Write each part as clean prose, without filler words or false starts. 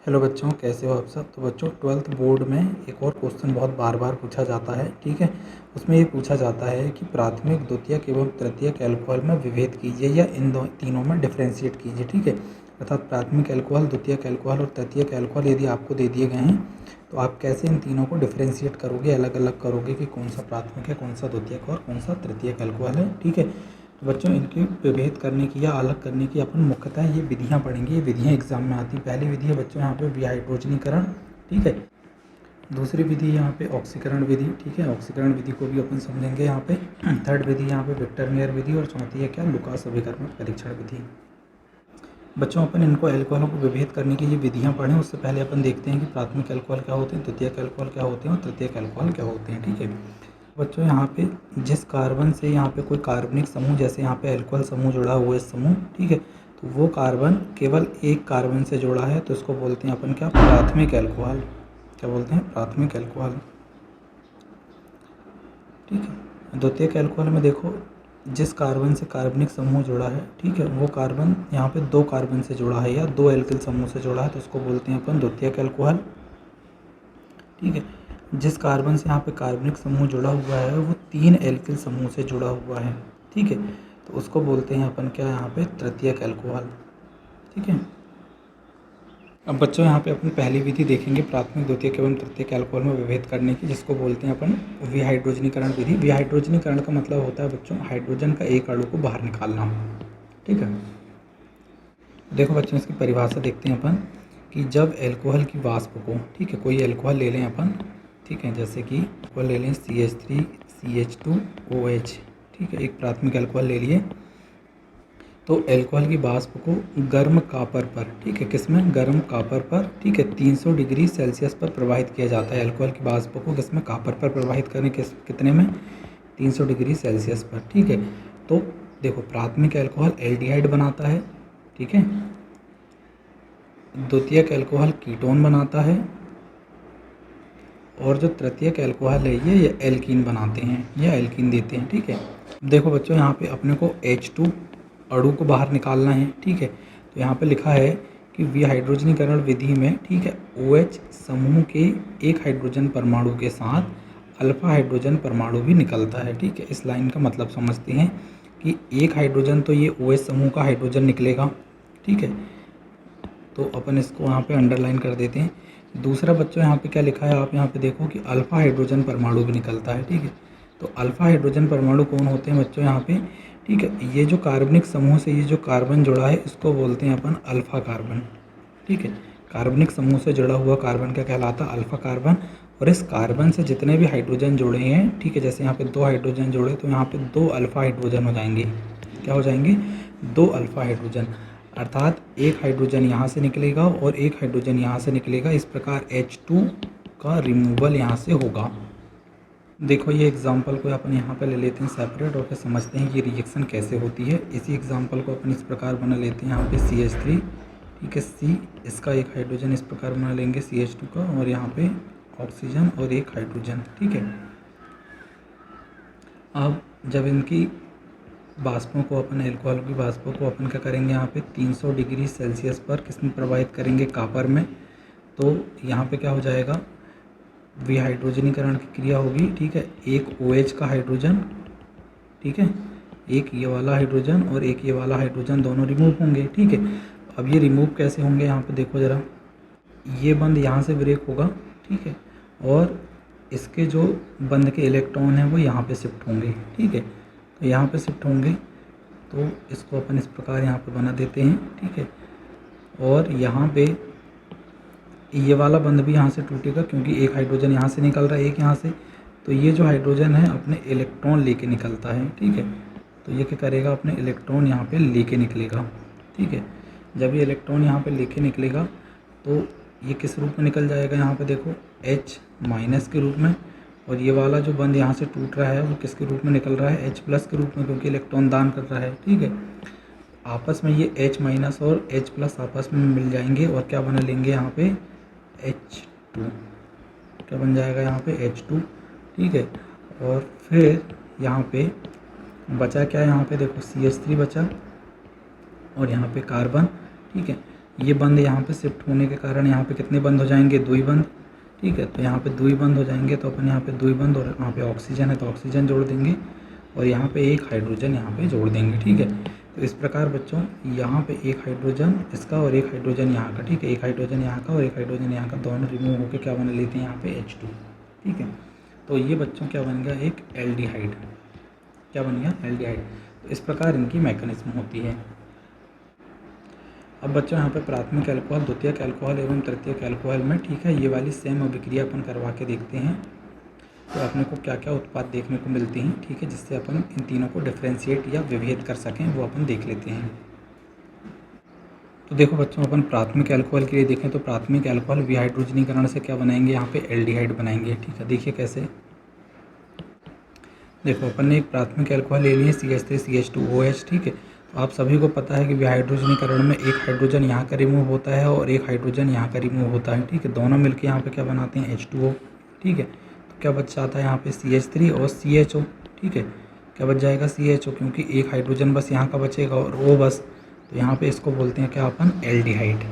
Hello बच्चों, कैसे हो आप सब। तो बच्चों 12th बोर्ड में एक और क्वेश्चन बहुत बार बार पूछा जाता है, ठीक है। उसमें ये पूछा जाता है कि प्राथमिक, द्वितीयक एवं तृतीयक अल्कोहल में विभेद कीजिए या इन तीनों में डिफ्रेंशिएट कीजिए, ठीक है। अर्थात प्राथमिक अल्कोहल, द्वितीयक अल्कोहल और तृतीयक अल्कोहल यदि आपको दे दिए गए हैं तो आप कैसे इन तीनों को डिफ्रेंशिएट करोगे, अलग अलग करोगे कि कौन सा प्राथमिक है, कौन सा द्वितीयक और कौन सा तृतीयक अल्कोहल है, ठीक है। तो बच्चों इनके विभेद करने की या अलग करने की अपन मुख्यतः ये विधियाँ पढ़ेंगे। ये विधियाँ एग्जाम में आती हैं। पहली विधि है बच्चों यहाँ पे विहाइड्रोजनीकरण, ठीक है। दूसरी विधि यहाँ पे ऑक्सीकरण विधि, ठीक है। ऑक्सीकरण विधि को भी अपन समझेंगे यहाँ पे। थर्ड विधि यहाँ पे विक्टर मेयर विधि और चौथी है क्या, लुकास अभिकर्मक परीक्षण विधि। बच्चों अपन इनको अल्कोहलों को विभेद करने की ये विधियाँ पढ़ें उससे पहले अपन देखते हैं कि प्राथमिक अल्कोहल क्या होते हैं, द्वितीयक अल्कोहल क्या होते हैं और तृतीयक अल्कोहल क्या होते हैं, ठीक है। बच्चों यहाँ पे जिस कार्बन से यहाँ पे कोई कार्बनिक समूह, जैसे यहाँ पे अल्कोहल समूह जुड़ा हुआ है समूह, ठीक है, तो वो कार्बन केवल एक कार्बन से जुड़ा है तो इसको बोलते हैं अपन क्या, प्राथमिक अल्कोहल। क्या बोलते हैं, प्राथमिक अल्कोहल, ठीक है। द्वितीयक अल्कोहल में देखो जिस कार्बन से कार्बनिक समूह जुड़ा है, ठीक है, वो कार्बन यहाँ पे दो कार्बन से जुड़ा है या दो एल्किल समूह से जुड़ा है तो उसको बोलते हैं अपन द्वितीयक अल्कोहल, ठीक है। जिस कार्बन से यहाँ पे कार्बनिक समूह जुड़ा हुआ है वो तीन एल्किल समूह से जुड़ा हुआ है, ठीक है, तो उसको बोलते हैं अपन क्या, यहाँ पे तृतीयक अल्कोहल, ठीक है। अब बच्चों यहाँ पे अपन पहली विधि देखेंगे प्राथमिक, द्वितीयक एवं तृतीयक अल्कोहल में विभेद करने की, जिसको बोलते हैं अपन विहाइड्रोजनीकरण विधि। विहाइड्रोजनीकरण का मतलब होता है बच्चों हाइड्रोजन का एक अणु को बाहर निकालना, ठीक है। देखो बच्चों इसकी परिभाषा देखते हैं अपन कि जब अल्कोहल की वाष्प को, ठीक है, कोई अल्कोहल ले लें अपन, ठीक है, जैसे कि अल्कोहल ले लें CH3 CH2OH, ठीक है, एक प्राथमिक अल्कोहल ले लिए, तो अल्कोहल की वाष्प को गर्म कापर पर, ठीक है, किसमें, गर्म कापर पर, ठीक है, 300 डिग्री सेल्सियस पर प्रवाहित किया जाता है। अल्कोहल की वाष्प को किसमें, कापर पर प्रवाहित करें, कितने में, 300 डिग्री सेल्सियस पर, ठीक है। तो देखो प्राथमिक अल्कोहल एल्डिहाइड बनाता है, ठीक है, द्वितीयक अल्कोहल कीटोन बनाता है और जो तृतीयक अल्कोहल है ये एल्कीन बनाते हैं या एल्कीन देते हैं, ठीक है। देखो बच्चों यहाँ पे अपने को H2 अणु को बाहर निकालना है, ठीक है, तो यहाँ पे लिखा है कि विहाइड्रोजनीकरण विधि में, ठीक है, OH समूह के एक हाइड्रोजन परमाणु के साथ अल्फा हाइड्रोजन परमाणु भी निकलता है, ठीक है। इस लाइन का मतलब समझते हैं कि एक हाइड्रोजन तो ये OH समूह का हाइड्रोजन निकलेगा, ठीक है, तो अपन इसको यहाँ पे अंडरलाइन कर देते हैं। दूसरा बच्चों यहाँ पे क्या लिखा है, आप यहाँ पे देखो कि अल्फा हाइड्रोजन परमाणु भी निकलता है, ठीक है। तो अल्फा हाइड्रोजन परमाणु कौन होते हैं बच्चों यहाँ पे, ठीक है, ये जो कार्बनिक समूह से ये जो कार्बन जुड़ा है इसको बोलते हैं अपन अल्फा कार्बन, ठीक है। कार्बनिक समूह से जुड़ा हुआ कार्बन क्या कहलाता है, अल्फा कार्बन। और इस कार्बन से जितने भी हाइड्रोजन जुड़े हैं, ठीक है, जैसे यहाँ पे दो हाइड्रोजन जुड़े तो यहाँ पे दो अल्फा हाइड्रोजन हो जाएंगे। क्या हो जाएंगे, दो अल्फा हाइड्रोजन, अर्थात एक हाइड्रोजन यहाँ से निकलेगा और एक हाइड्रोजन यहाँ से निकलेगा। इस प्रकार H2 का रिमूवल यहाँ से होगा। देखो ये एग्जाम्पल को अपन यहाँ पे ले लेते हैं सेपरेट और फिर समझते हैं ये रिएक्शन कैसे होती है। इसी एग्जाम्पल को अपन इस प्रकार बना लेते हैं, यहाँ पे CH3, ठीक है, C, इसका एक हाइड्रोजन इस प्रकार बना लेंगे CH2 का, और यहाँ पे ऑक्सीजन और एक हाइड्रोजन, ठीक है। अब जब इनकी वाष्पों को अपन, अल्कोहल की वाष्पों को अपन क्या करेंगे, यहाँ पे 300 डिग्री सेल्सियस पर किसमें प्रवाहित करेंगे, कापर में, तो यहाँ पे क्या हो जाएगा, विहाइड्रोजनीकरण की क्रिया होगी, ठीक है। एक OH का हाइड्रोजन, ठीक है, एक ये वाला हाइड्रोजन और एक ये वाला हाइड्रोजन दोनों रिमूव होंगे, ठीक है। अब ये रिमूव कैसे होंगे, यहाँ पे देखो ज़रा, ये बंद यहाँ से ब्रेक होगा, ठीक है, और इसके जो बंद के इलेक्ट्रॉन हैं वो यहाँ पे शिफ्ट होंगे, ठीक है, तो यहाँ पे शिफ्ट होंगे, तो इसको अपन इस प्रकार यहाँ पे बना देते हैं, ठीक है। और यहाँ पे ये वाला बंद भी यहाँ से टूटेगा क्योंकि एक हाइड्रोजन यहाँ से निकल रहा है, एक यहाँ से, तो ये जो हाइड्रोजन है अपने इलेक्ट्रॉन लेके निकलता है, ठीक है, तो ये क्या करेगा, अपने इलेक्ट्रॉन यहाँ पे लेके निकलेगा, ठीक है। जब ये इलेक्ट्रॉन यहाँ पे लेके निकलेगा तो ये किस रूप में निकल जाएगा, यहाँ पे देखो H- के रूप में, और ये वाला जो बंद यहाँ से टूट रहा है वो किसके रूप में निकल रहा है, H+ के रूप में, क्योंकि इलेक्ट्रॉन दान कर रहा है, ठीक है। आपस में ये H- और H+ आपस में मिल जाएंगे और क्या बना लेंगे, यहाँ पे H2, क्या बन जाएगा यहाँ पे H2, ठीक है। और फिर यहाँ पे बचा क्या, यहाँ पे देखो CH3 बचा और यहाँ पे कार्बन, ठीक है। ये बंद यहाँ पे शिफ्ट होने के कारण यहाँ पे कितने बंद हो जाएंगे, 2 ही बंद, ठीक है। तो यहाँ पे 2 ही बंद हो जाएंगे, तो अपन यहाँ पे 2 ही बंद, और यहाँ पे ऑक्सीजन है तो ऑक्सीजन जोड़ देंगे, और यहाँ पे एक हाइड्रोजन यहाँ पे जोड़ देंगे, ठीक है। तो इस प्रकार बच्चों यहाँ पे एक हाइड्रोजन इसका और एक हाइड्रोजन यहाँ का, ठीक है, एक हाइड्रोजन यहाँ का और एक हाइड्रोजन यहाँ का, दोनों रिमूव होकर क्या बना लेते हैं यहाँ पे H2, ठीक है। तो ये बच्चों क्या बन गया, एक एल्डिहाइड, क्या बन गया, एल्डिहाइड। तो इस प्रकार इनकी मैकेनिज्म होती है। अब बच्चों यहाँ पे प्राथमिक अल्कोहल, द्वितीयक अल्कोहल एवं तृतीयक अल्कोहल में, ठीक है, ये वाली सेम अभिक्रिया अपन करवा के देखते हैं तो अपने को क्या क्या उत्पाद देखने को मिलते हैं, ठीक है, जिससे अपन इन तीनों को डिफ्रेंशिएट या विभेद कर सकें, वो अपन देख लेते हैं। तो देखो बच्चों, अपन प्राथमिक अल्कोहल के लिए देखें तो प्राथमिक अल्कोहल विहाइड्रोजनीकरण से क्या बनाएंगे, यहाँ पे एल्डिहाइड बनाएंगे, ठीक है। देखिए कैसे, देखो अपन ने एक प्राथमिक अल्कोहल ले लिए CH3CH2OH, ठीक है। तो आप सभी को पता है कि विहाइड्रोजनीकरण में एक हाइड्रोजन यहाँ का रिमूव होता है और एक हाइड्रोजन यहाँ का रिमूव होता है, ठीक है। दोनों मिलकर यहाँ पे क्या बनाते हैं, H2O, ठीक है। तो क्या बच जाता है यहाँ पे CH3 और CHO, ठीक है। क्या बच जाएगा, CHO, क्योंकि एक हाइड्रोजन बस यहाँ का बचेगा और O बस, तो यहाँ पे इसको बोलते हैं क्या अपन, एल्डिहाइड।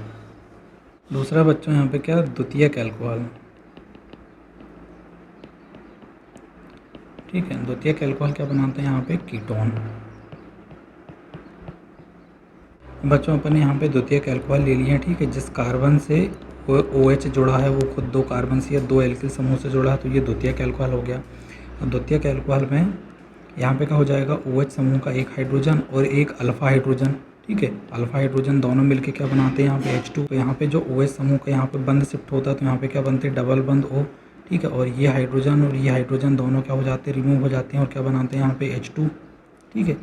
दूसरा बच्चों यहाँ पे क्या, द्वितीयक अल्कोहल, ठीक है। द्वितीयक अल्कोहल क्या बनाते हैं यहाँ पे, कीटोन। बच्चों अपन ने यहाँ पे द्वितीयक अल्कोहल ले लिए हैं, ठीक है। जिस कार्बन से OH जुड़ा है वो खुद 2 कार्बन से या 2 एल्किल समूह से जुड़ा है, तो ये द्वितीयक अल्कोहल हो गया। अब द्वितीयक अल्कोहल में यहाँ पे क्या हो जाएगा, OH समूह का एक हाइड्रोजन और एक अल्फा हाइड्रोजन, ठीक है। अल्फा हाइड्रोजन दोनों मिलके क्या बनाते हैं यहाँ पे H2। तो यहाँ पे जो OH समूह का यहाँ पे बंद शिफ्ट होता है तो यहाँ पे क्या बनते हैं, डबल बंद O, ठीक है। और ये हाइड्रोजन दोनों क्या हो जाते हैं, रिमूव हो जाते हैं और क्या बनाते हैं यहाँ पे H2, ठीक है।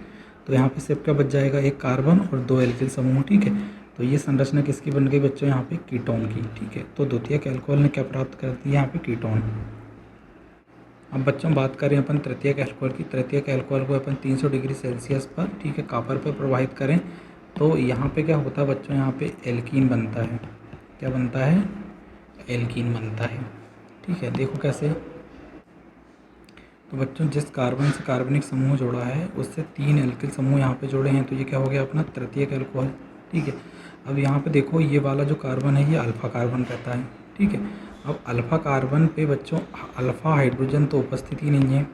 तो यहाँ पे सिर्फ क्या बच जाएगा, एक कार्बन और 2 एल्किल समूह, ठीक है। तो ये संरचना किसकी बन गई बच्चों, यहाँ पे कीटोन की, ठीक है। तो द्वितीयक अल्कोहल ने क्या प्राप्त कर दिया, यहाँ पे कीटोन। अब बच्चों बात करें अपन तृतीयक अल्कोहल की। तृतीयक अल्कोहल को अपन 300 डिग्री सेल्सियस पर, ठीक है, कॉपर पर प्रवाहित करें तो यहाँ पे क्या होता है बच्चों, यहाँ पे एल्कीन बनता है। क्या बनता है, एल्कीन बनता है, ठीक है। देखो कैसे, तो बच्चों जिस कार्बन से कार्बनिक समूह जोड़ा है उससे 3 एल्किल समूह यहाँ पे जोड़े हैं, तो ये क्या हो गया अपना तृतीयक अल्कोहल, ठीक है। अब यहाँ पे देखो ये वाला जो कार्बन है ये अल्फा कार्बन कहता है, ठीक है। अब अल्फा कार्बन पे बच्चों अल्फा हाइड्रोजन तो उपस्थित ही नहीं है,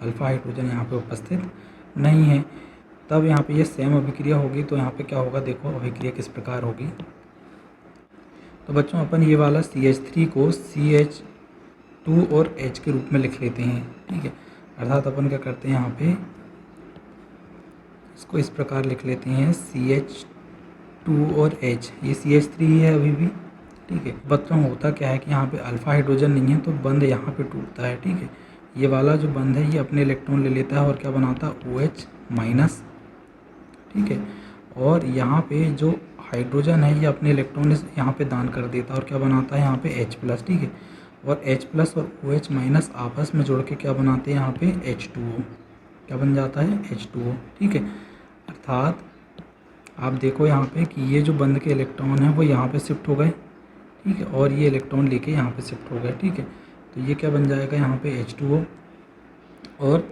अल्फा हाइड्रोजन यहाँ पे उपस्थित नहीं है। तब यहाँ पे ये सेम अभिक्रिया होगी, तो यहाँ पे क्या होगा, देखो अभिक्रिया किस प्रकार होगी। तो बच्चों अपन ये वाला CH3 को CH2 और H के रूप में लिख लेते हैं, ठीक है। अर्थात अपन क्या करते हैं यहाँ पे इसको इस प्रकार लिख लेते हैं CH2 और H, ये CH3 ही है अभी भी, ठीक है। बच्चों होता क्या है कि यहाँ पे अल्फा हाइड्रोजन नहीं है तो बंध यहाँ पे टूटता है, ठीक है। ये वाला जो बंध है ये अपने इलेक्ट्रॉन ले लेता है और क्या बनाता है, OH माइनस, ठीक है। और यहाँ पे जो हाइड्रोजन है ये अपने इलेक्ट्रॉन यहाँ पे दान कर देता है और क्या बनाता है यहाँ पे H प्लस, ठीक है। और H प्लस और OH माइनस आपस में जोड़ के क्या बनाते हैं यहाँ पे H2O, क्या बन जाता है H2O, ठीक है। अर्थात आप देखो यहाँ पे कि ये जो बंध के इलेक्ट्रॉन है वो यहाँ पे शिफ्ट हो गए, ठीक है, और ये इलेक्ट्रॉन लेके यहाँ पे शिफ्ट हो गए, ठीक है। तो ये क्या बन जाएगा यहाँ पे H2O, और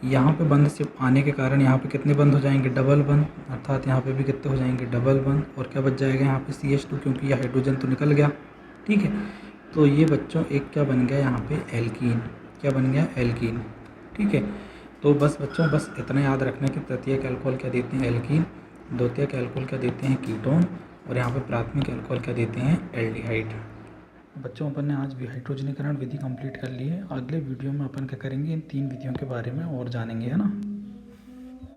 यहाँ पे बंद शिफ्ट आने के कारण यहाँ पे कितने बंद हो जाएंगे, डबल बंद, अर्थात यहाँ पे भी कितने हो जाएंगे, डबल बंद। और क्या बच जाएगा यहाँ पे CH2, क्योंकि ये हाइड्रोजन तो निकल गया, ठीक है। तो ये बच्चों एक क्या बन गया यहाँ पे, एल्कीन, क्या बन गया, एल्कीन, ठीक है। तो बस बच्चों बस इतना याद रखना कि तृतीयक अल्कोहल क्या देते हैं, एल्कीन, द्वितीयक अल्कोहल क्या देते हैं, कीटोन, और यहाँ पे प्राथमिक अल्कोहल क्या देते हैं, एल्डिहाइड। बच्चों अपन ने आज विहाइड्रोजनीकरण विधि कंप्लीट कर ली है। अगले वीडियो में अपन क्या करेंगे, इन 3 विधियों के बारे में और जानेंगे, है ना।